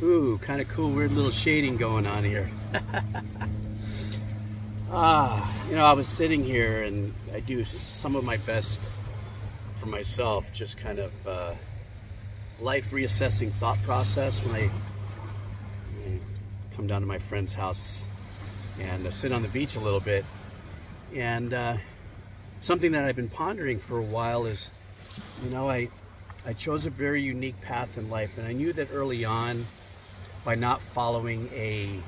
Ooh, kind of cool, weird little shading going on here. You know, I was sitting here and I do some of my best for myself, just kind of life reassessing thought process when I come down to my friend's house and sit on the beach a little bit. And something that I've been pondering for a while is, you know, I chose a very unique path in life, and I knew that early on, by not following a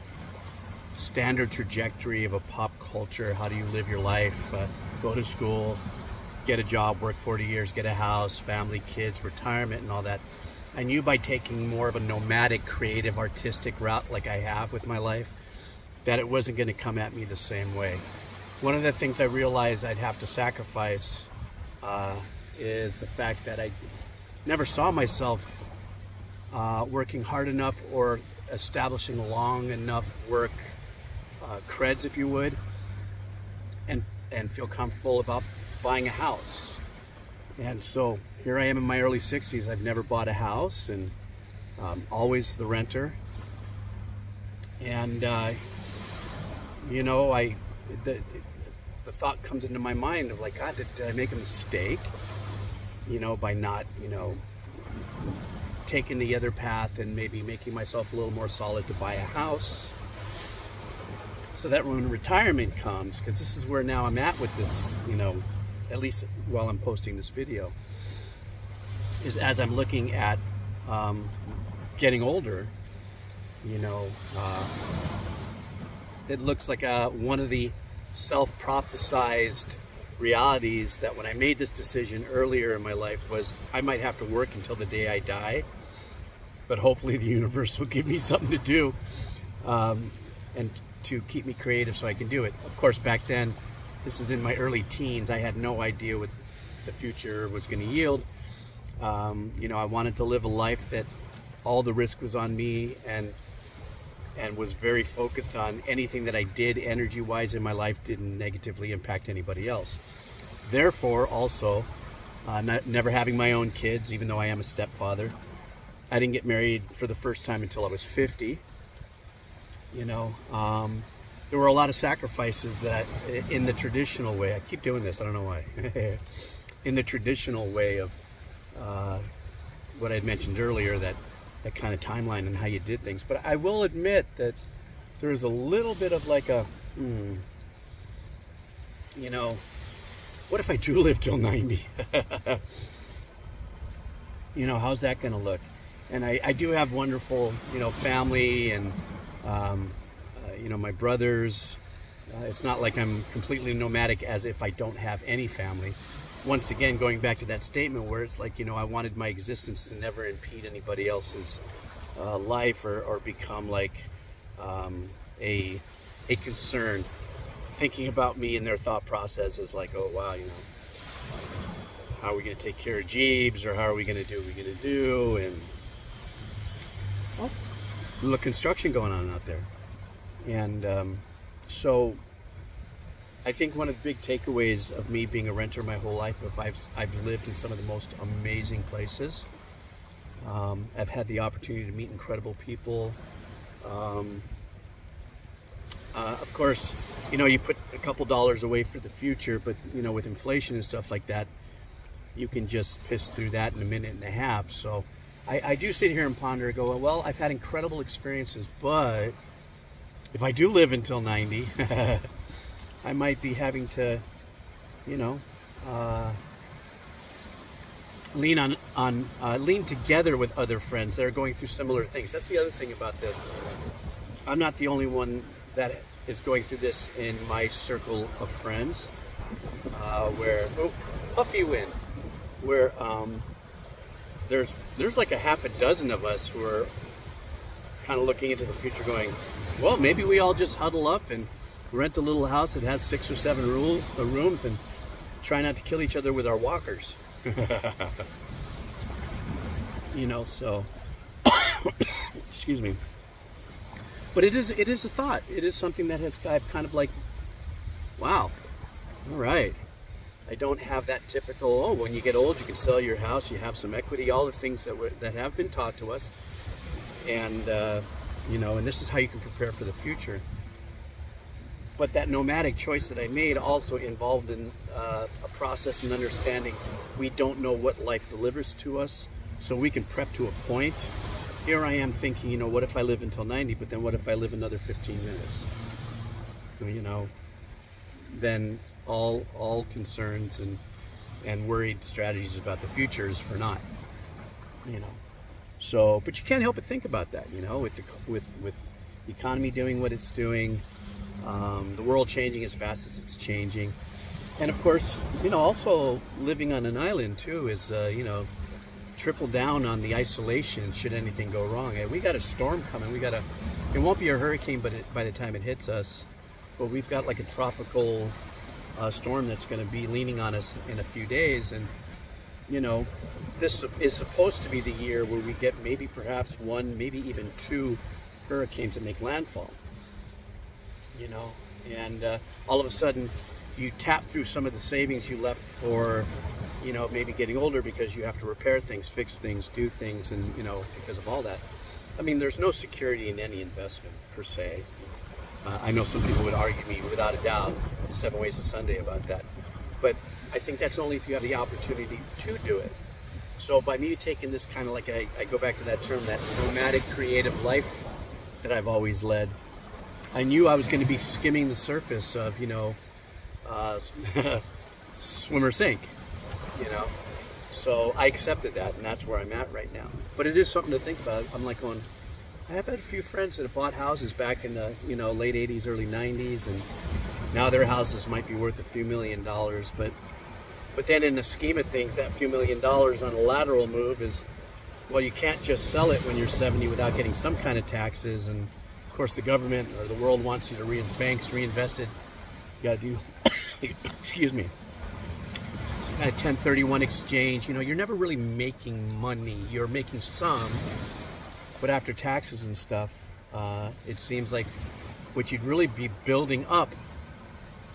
standard trajectory of a pop culture, how do you live your life, go to school, get a job, work 40 years, get a house, family, kids, retirement, and all that. I knew by taking more of a nomadic, creative, artistic route like I have with my life, that it wasn't going to come at me the same way. One of the things I realized I'd have to sacrifice is the fact that I never saw myself working hard enough or establishing long enough work creds, if you would, and feel comfortable about buying a house. And so here I am in my early 60s. I've never bought a house, and always the renter. And you know, the thought comes into my mind of like, God, did I make a mistake, you know, by not, you know, taking the other path and maybe making myself a little more solid to buy a house, so that when retirement comes, because this is where now I'm at with this, you know, at least while I'm posting this video, is as I'm looking at getting older, you know, it looks like one of the self-prophesized realities that when I made this decision earlier in my life was I might have to work until the day I die, but hopefully the universe will give me something to do and to keep me creative so I can do it. Of course, back then, this is in my early teens, I had no idea what the future was going to yield. You know, I wanted to live a life that all the risk was on me, and was very focused on anything that I did energy-wise in my life didn't negatively impact anybody else. Therefore, also, never having my own kids, even though I am a stepfather. I didn't get married for the first time until I was 50. You know, there were a lot of sacrifices that, in the traditional way, I keep doing this, I don't know why, in the traditional way of what I had mentioned earlier, that kind of timeline and how you did things. But I will admit that there's a little bit of like a, you know, what if I do live till 90? You know, how's that going to look? And I do have wonderful, you know, family and, you know, my brothers. It's not like I'm completely nomadic as if I don't have any family. Once again, going back to that statement where it's like, you know, I wanted my existence to never impede anybody else's life or become like a concern. Thinking about me and their thought process is like, oh wow, you know, how are we going to take care of Jeeves, or how are we going to do what we're going to do? And oh, a little construction going on out there. And so I think one of the big takeaways of me being a renter my whole life, I've lived in some of the most amazing places. I've had the opportunity to meet incredible people. Of course, you know, you put a couple dollars away for the future, but you know, with inflation and stuff like that, you can just piss through that in a minute and a half. So I do sit here and ponder and go, well, I've had incredible experiences, but if I do live until 90, I might be having to, you know, lean together with other friends that are going through similar things. That's the other thing about this. I'm not the only one that is going through this in my circle of friends, where, oh, puffy wind, where there's like a half a dozen of us who are kind of looking into the future going, well, maybe we all just huddle up and rent a little house that has 6 or 7 rooms and try not to kill each other with our walkers. You know, so excuse me. But it is a thought. It is something that I've kind of like, wow, all right. I don't have that typical, oh, when you get old, you can sell your house, you have some equity, all the things that have been taught to us. And you know, and this is how you can prepare for the future. But that nomadic choice that I made also involved in a process and understanding we don't know what life delivers to us, so we can prep to a point. Here I am thinking, you know, what if I live until 90, but then what if I live another 15 minutes? You know, then all concerns and worried strategies about the future is for naught, you know. So, but you can't help but think about that, you know, with the economy doing what it's doing, the world changing as fast as it's changing, and of course, you know, also living on an island too is, you know, triple down on the isolation should anything go wrong. We got a storm coming. It won't be a hurricane, but by the time it hits us, but we've got like a tropical storm that's going to be leaning on us in a few days, and you know, this is supposed to be the year where we get maybe perhaps one, maybe even two hurricanes that make landfall. You know, and all of a sudden you tap through some of the savings you left for, you know, maybe getting older, because you have to repair things, fix things, do things, and you know, because of all that. I mean, there's no security in any investment per se. I know some people would argue me without a doubt 7 ways to Sunday about that, but I think that's only if you have the opportunity to do it. So by me taking this kind of like, I go back to that term, that nomadic creative life that I've always led, I knew I was going to be skimming the surface of, you know, swim or sink, you know. So I accepted that, and that's where I'm at right now. But it is something to think about. I'm like going, I have had a few friends that have bought houses back in the, you know, late 80s, early 90s, and now their houses might be worth a few $1 million, but then in the scheme of things, that few $1 million on a lateral move is, well, you can't just sell it when you're 70 without getting some kind of taxes, and of course the government or the world wants you to banks reinvest it. You gotta do, excuse me, a 1031 exchange. You know, you're never really making money. You're making some, but after taxes and stuff, it seems like what you'd really be building up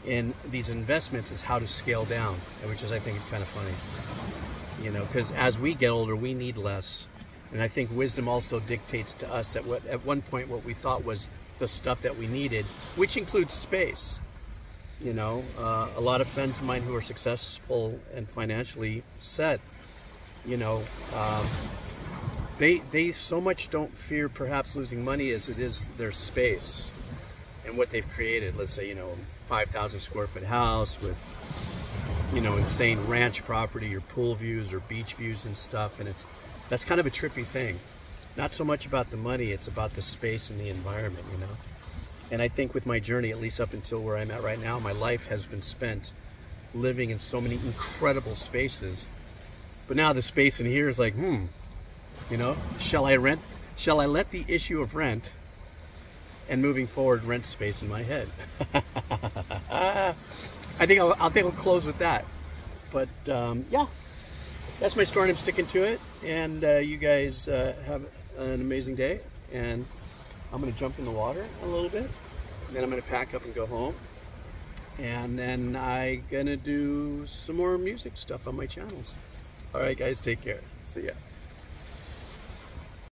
in these investments is how to scale down, which is, I think, is kind of funny. You know, because as we get older, we need less. And I think wisdom also dictates to us that at one point what we thought was the stuff that we needed, which includes space. You know, a lot of friends of mine who are successful and financially set, you know, they so much don't fear perhaps losing money as it is their space and what they've created. Let's say, you know, 5,000 square foot house with, you know, insane ranch property or pool views or beach views and stuff, and that's kind of a trippy thing. Not so much about the money, it's about the space and the environment, you know. And I think with my journey, at least up until where I'm at right now, my life has been spent living in so many incredible spaces. But now the space in here is like, you know, shall I let the issue of rent and moving forward rent space in my head? I think I'll close with that. But yeah, that's my story, and I'm sticking to it. And you guys have an amazing day. And I'm going to jump in the water a little bit. And then I'm going to pack up and go home. And then I'm going to do some more music stuff on my channels. All right, guys, take care. See ya.